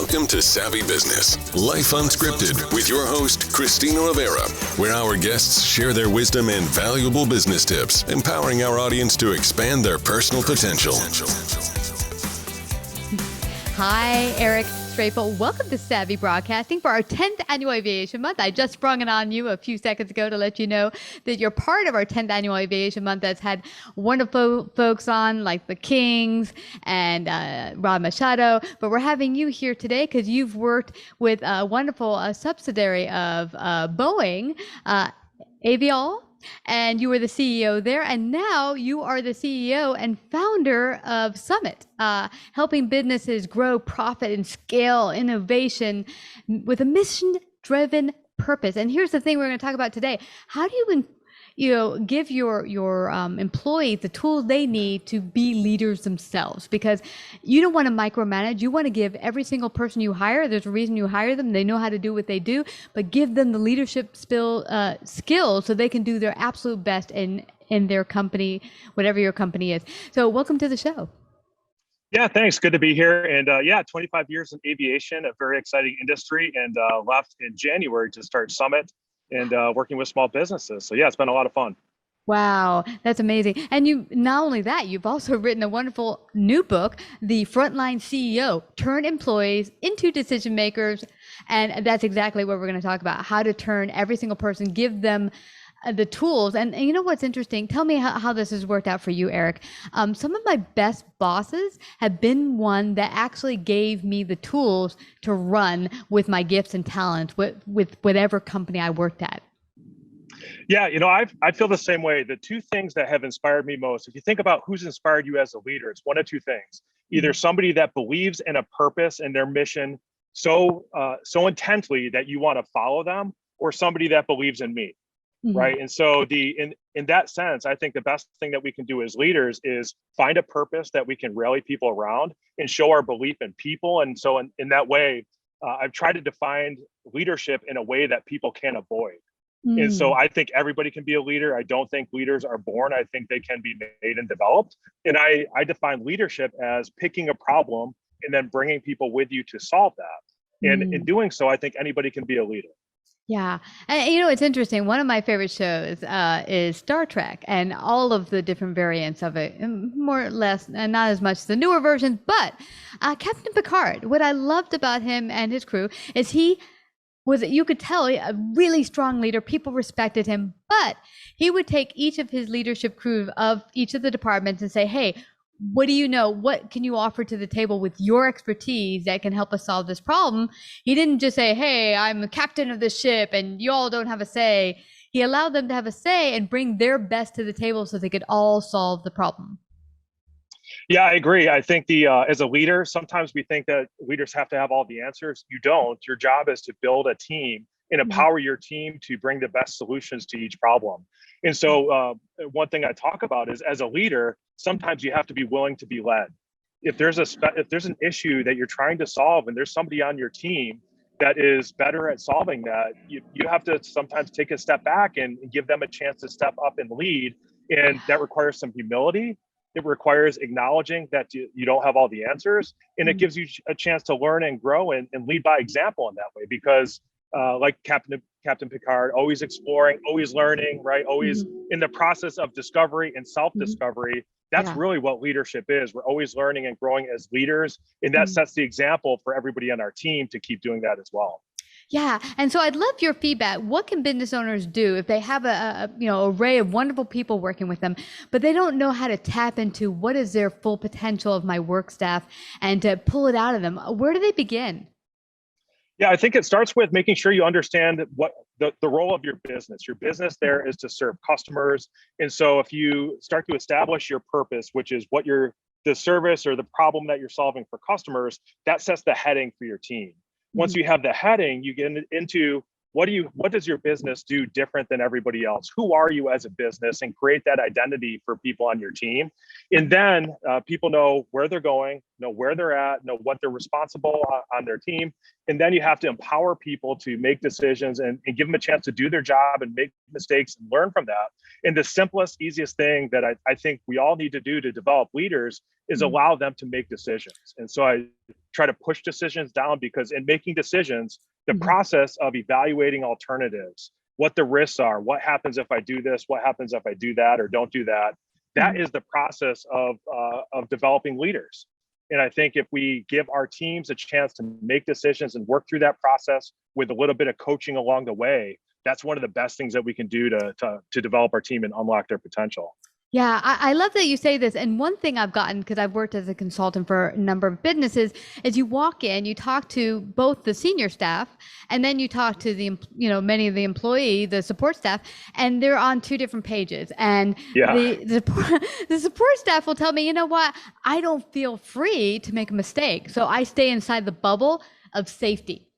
Welcome to Savvy Business, Life Unscripted, with your host, Christina Rivera, where our guests share their wisdom and valuable business tips, empowering our audience to expand their personal potential. Hi, Eric Strafel. Welcome to Savvy Broadcasting for our 10th Annual Aviation Month. I just sprung it on you a few seconds ago to let you know that you're part of our 10th Annual Aviation Month that's had wonderful folks on like the Kings and Rob Machado. But we're having you here today because you've worked with a wonderful subsidiary of Boeing, Avial. And you were the CEO there, and now you are the CEO and founder of Summit, helping businesses grow profit and scale innovation with a mission-driven purpose. And here's the thing we're going to talk about today: how do you give your employees the tools they need to be leaders themselves? Because you don't want to micromanage. You want to give every single person you hire, there's a reason you hire them. They know how to do what they do, but give them the leadership skills so they can do their absolute best in their company, whatever your company is. So welcome to the show. Yeah, thanks. Good to be here. And 25 years in aviation, a very exciting industry, and left in January to start Summit and working with small businesses. So yeah, it's been a lot of fun. Wow, that's amazing. And you, not only that, you've also written a wonderful new book, The Frontline CEO, Turn Employees into Decision Makers. And that's exactly what we're going to talk about: how to turn every single person, give them the tools. And you know what's interesting? Tell me how this has worked out for you, Eric. Some of my best bosses have been one that actually gave me the tools to run with my gifts and talents with whatever company I worked at. Yeah, I feel the same way. The two things that have inspired me most, if you think about who's inspired you as a leader, it's one of two things: either somebody that believes in a purpose and their mission so intensely that you want to follow them, or somebody that believes in me. Right. And so in that sense, I think the best thing that we can do as leaders is find a purpose that we can rally people around and show our belief in people. And so in that way, I've tried to define leadership in a way that people can't avoid. And so I think everybody can be a leader. I don't think leaders are born. I think they can be made and developed. And I define leadership as picking a problem and then bringing people with you to solve that. And in doing so, I think anybody can be a leader. Yeah. And it's interesting. One of my favorite shows is Star Trek, and all of the different variants of it, more or less, and not as much the newer versions, but Captain Picard. What I loved about him and his crew is he was, you could tell, a really strong leader. People respected him, but he would take each of his leadership crew of each of the departments and say, hey, what do you know? What can you offer to the table with your expertise that can help us solve this problem? He didn't just say, hey, I'm the captain of this ship and you all don't have a say. He allowed them to have a say and bring their best to the table so they could all solve the problem. Yeah, I agree. I think as a leader, sometimes we think that leaders have to have all the answers. You don't. Your job is to build a team and empower your team to bring the best solutions to each problem. And so one thing I talk about is, as a leader, sometimes you have to be willing to be led. If there's an issue that you're trying to solve and there's somebody on your team that is better at solving that, you have to sometimes take a step back and give them a chance to step up and lead. And that requires some humility. It requires acknowledging that you don't have all the answers. And it gives you a chance to learn and grow and lead by example in that way, because like Captain Picard, always exploring, always learning, right? Always in the process of discovery and self-discovery. That's really what leadership is. We're always learning and growing as leaders. And that sets the example for everybody on our team to keep doing that as well. Yeah. And so I'd love your feedback. What can business owners do if they have a array of wonderful people working with them, but they don't know how to tap into what is their full potential of my work staff and to pull it out of them? Where do they begin? Yeah, I think it starts with making sure you understand what the role of your business. Your business there is to serve customers. And so if you start to establish your purpose, which is what the service or the problem that you're solving for customers, that sets the heading for your team. Once you have the heading, you get into what does your business do different than everybody else? Who are you as a business? And create that identity for people on your team. And then people know where they're going, know where they're at, know what they're responsible on their team. And then you have to empower people to make decisions and give them a chance to do their job and make mistakes and learn from that. And the simplest, easiest thing that I think we all need to do to develop leaders is allow them to make decisions. And so try to push decisions down, because in making decisions, the process of evaluating alternatives, what the risks are, what happens if I do this, what happens if I do that or don't do that, that is the process of developing leaders. And I think if we give our teams a chance to make decisions and work through that process with a little bit of coaching along the way, that's one of the best things that we can do to develop our team and unlock their potential. Yeah, I love that you say this. And one thing I've gotten, because I've worked as a consultant for a number of businesses, is you walk in, you talk to both the senior staff, and then you talk to the, many of the support staff, and they're on two different pages. And the support staff will tell me, you know what, I don't feel free to make a mistake. So I stay inside the bubble of safety,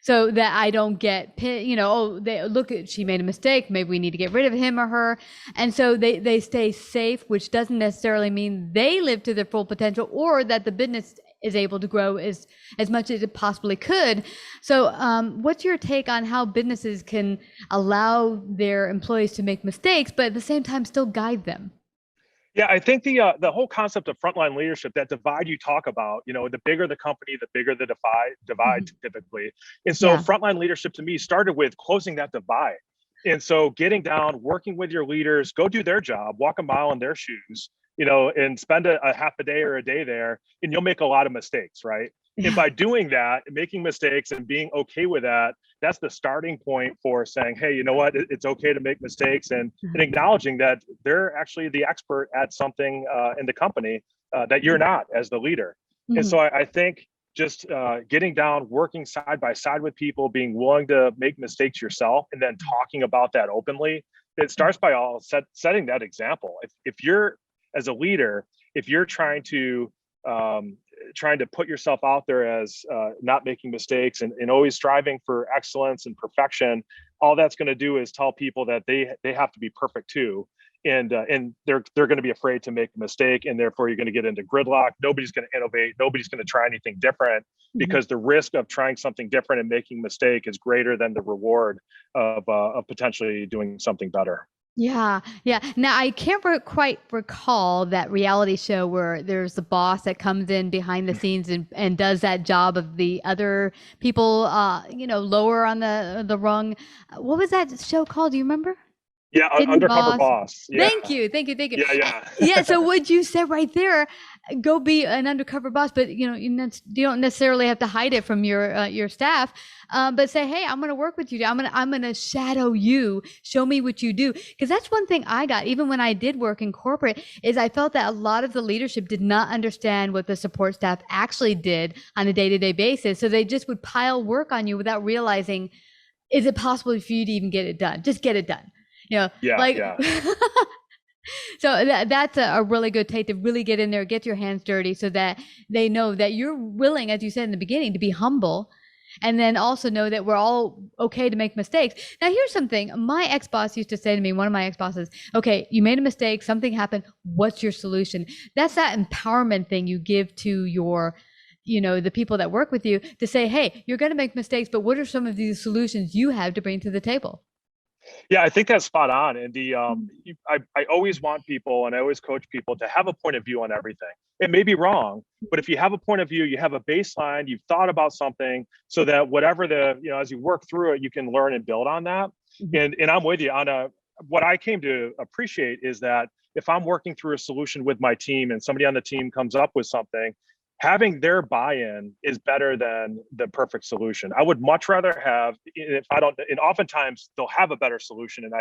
so that I don't get, she made a mistake, maybe we need to get rid of him or her. And so they stay safe, which doesn't necessarily mean they live to their full potential or that the business is able to grow as much as it possibly could. So what's your take on how businesses can allow their employees to make mistakes, but at the same time still guide them? Yeah, I think the whole concept of frontline leadership, that divide you talk about, the bigger the company, the bigger the divide typically. And so frontline leadership to me started with closing that divide. And so getting down, working with your leaders, go do their job, walk a mile in their shoes, and spend a half a day or a day there, and you'll make a lot of mistakes, right? Yeah. And by doing that, making mistakes and being okay with that, that's the starting point for saying, hey, you know what, it's okay to make mistakes, and acknowledging that they're actually the expert at something in the company that you're not as the leader. And so I think just getting down, working side by side with people, being willing to make mistakes yourself, and then talking about that openly, it starts by setting that example. If you're, as a leader, if you're trying to put yourself out there as not making mistakes and always striving for excellence and perfection, all that's going to do is tell people that they have to be perfect too. And they're going to be afraid to make a mistake, and therefore you're going to get into gridlock. Nobody's going to innovate. Nobody's going to try anything different, because the risk of trying something different and making a mistake is greater than the reward of potentially doing something better. Yeah. Now, I can't quite recall that reality show where there's the boss that comes in behind the scenes and does that job of the other people, lower on the rung. What was that show called? Do you remember? Yeah, Undercover Boss. Yeah. Thank you. Yeah. Yeah. So what you said right there, go be an undercover boss, but you don't necessarily have to hide it from your staff, but say, hey, I'm going to work with you. I'm going to shadow you. Show me what you do. Because that's one thing I got, even when I did work in corporate, is I felt that a lot of the leadership did not understand what the support staff actually did on a day-to-day basis. So they just would pile work on you without realizing, is it possible for you to even get it done? Just get it done. So that's a really good take, to really get in there, get your hands dirty, so that they know that you're willing, as you said in the beginning, to be humble, and then also know that we're all okay to make mistakes. Now, here's something my ex-boss used to say to me, one of my ex-bosses, okay, you made a mistake, something happened, what's your solution? That's that empowerment thing you give to your the people that work with you, to say, hey, you're going to make mistakes, but what are some of these solutions you have to bring to the table? Yeah, I think that's spot on. And I always want people, and I always coach people, to have a point of view on everything. It may be wrong, but if you have a point of view, you have a baseline, you've thought about something, so that whatever as you work through it, you can learn and build on that. And I'm with you on what I came to appreciate is that if I'm working through a solution with my team and somebody on the team comes up with something, having their buy-in is better than the perfect solution. I would much rather have, and oftentimes they'll have a better solution and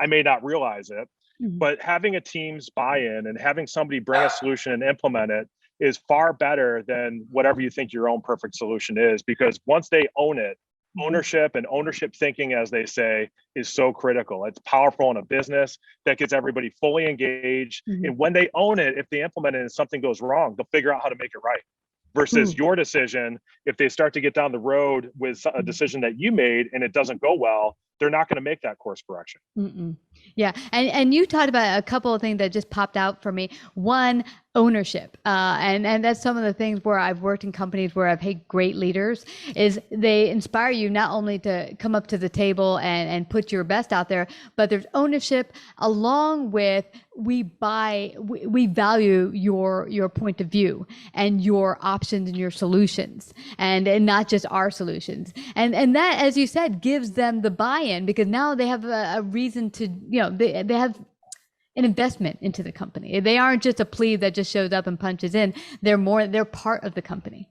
I may not realize it, but having a team's buy-in and having somebody bring a solution and implement it is far better than whatever you think your own perfect solution is, because once they own it, ownership and ownership thinking, as they say, is so critical. It's powerful in a business that gets everybody fully engaged. And when they own it, if they implement it and something goes wrong, they'll figure out how to make it right. Versus your decision, if they start to get down the road with a decision that you made and it doesn't go well, they're not going to make that course correction. Yeah. And you talked about a couple of things that just popped out for me. One, ownership. And that's some of the things where I've worked in companies where I've had great leaders, is they inspire you not only to come up to the table and put your best out there, but there's ownership along with we value your point of view and your options and your solutions, and not just our solutions. And that, as you said, gives them the buy-in, because now they have a reason to, they have an investment into the company. They aren't just a plebe that just shows up and punches in. They're part of the company.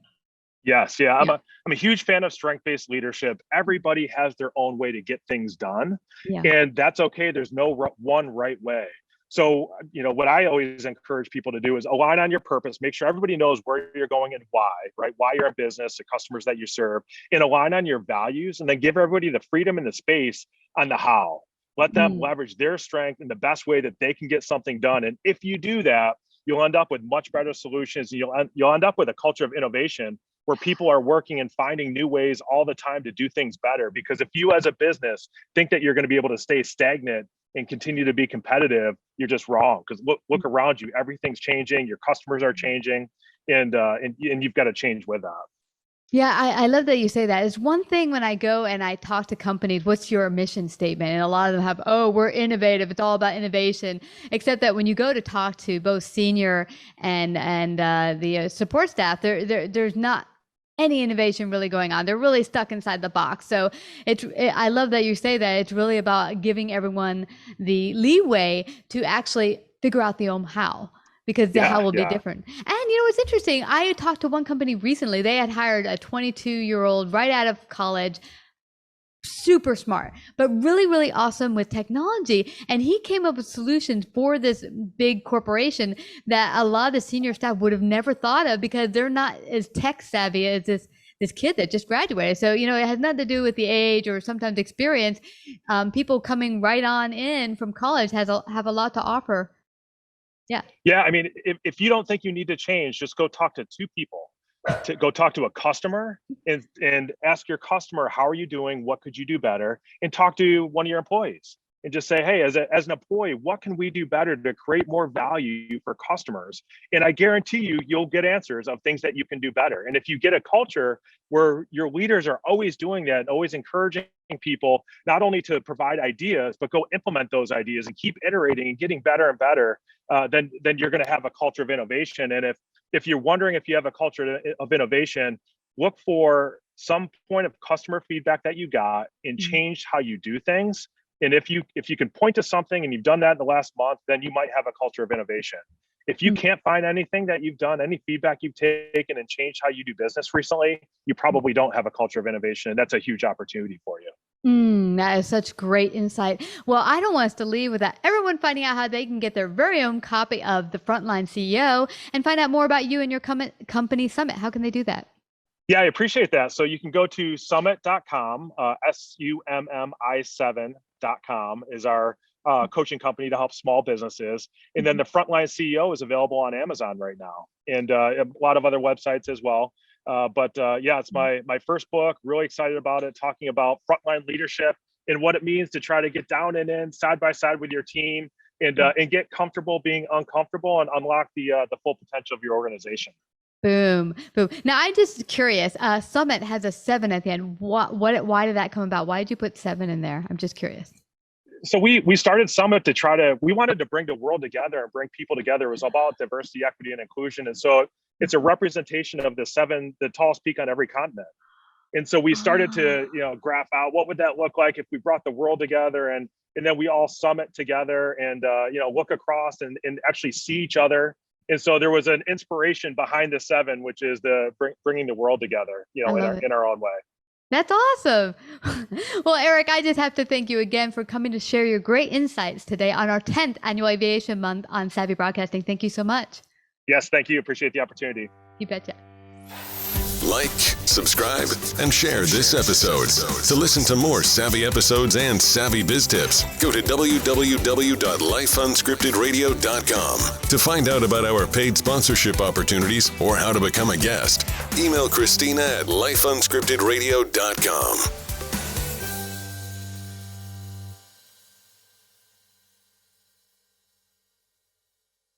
Yes. Yeah. I'm a huge fan of strength-based leadership. Everybody has their own way to get things done. Yeah. And that's okay. There's no one right way. So, what I always encourage people to do is align on your purpose, make sure everybody knows where you're going and why, right? Why you're in business, the customers that you serve, and align on your values, and then give everybody the freedom and the space on the how. Let them leverage their strength in the best way that they can get something done. And if you do that, you'll end up with much better solutions. And you'll end up with a culture of innovation where people are working and finding new ways all the time to do things better. Because if you as a business think that you're going to be able to stay stagnant and continue to be competitive, you're just wrong. Because look around you, everything's changing, your customers are changing, and you've got to change with that. Yeah, I love that you say that. It's one thing when I go and I talk to companies, what's your mission statement? And a lot of them have, we're innovative. It's all about innovation. Except that when you go to talk to both senior and the support staff, there's not any innovation really going on. They're really stuck inside the box. So I love that you say that. It's really about giving everyone the leeway to actually figure out the how. Because the how will be different. And it's interesting. I talked to one company recently. They had hired a 22-year-old right out of college, super smart, but really, really awesome with technology. And he came up with solutions for this big corporation that a lot of the senior staff would have never thought of, because they're not as tech savvy as this kid that just graduated. So, it has nothing to do with the age or sometimes experience. People coming right on in from college have a lot to offer. Yeah. I mean, if you don't think you need to change, just go talk to two people. Go talk to a customer and ask your customer, how are you doing? What could you do better? And talk to one of your employees and just say, hey, as an employee, what can we do better to create more value for customers? And I guarantee you'll get answers of things that you can do better. And if you get a culture where your leaders are always doing that, always encouraging people not only to provide ideas, but go implement those ideas and keep iterating and getting better and better, then you're going to have a culture of innovation. And if you're wondering if you have a culture of innovation, look for some point of customer feedback that you got and change how you do things. And if you can point to something and you've done that in the last month, then you might have a culture of innovation. If you can't find anything that you've done, any feedback you've taken and changed how you do business recently, you probably don't have a culture of innovation. And that's a huge opportunity for you. That is such great insight. Well, I don't want us to leave without everyone finding out how they can get their very own copy of the Frontline CEO and find out more about you and your company Summit. How can they do that? Yeah, I appreciate that. So you can go to summit.com, SUMMI7.com is our coaching company to help small businesses. And then the Frontline CEO is available on Amazon right now, and a lot of other websites as well. But it's my first book. Really excited about it, talking about frontline leadership and what it means to try to get down and in side by side with your team and get comfortable being uncomfortable and unlock the full potential of your organization. Boom, boom. Now, I'm just curious. Summit has a 7 at the end. Why did that come about? Why did you put 7 in there? I'm just curious. So we started Summit we wanted to bring the world together and bring people together. It was about diversity, equity, and inclusion. And so it's a representation of the tallest peak on every continent. And so we started to, graph out what would that look like if we brought the world together and then we all summit together and, look across and actually see each other. And so there was an inspiration behind the 7, which is bringing the world together, in our own way. That's awesome. Well, Eric, I just have to thank you again for coming to share your great insights today on our 10th annual Aviation Month on Savvy Broadcasting. Thank you so much. Yes, thank you. Appreciate the opportunity. You betcha. Like, subscribe, and share this episode. To listen to more savvy episodes and savvy biz tips, go to www.lifeunscriptedradio.com. To find out about our paid sponsorship opportunities or how to become a guest, email Christina at lifeunscriptedradio.com.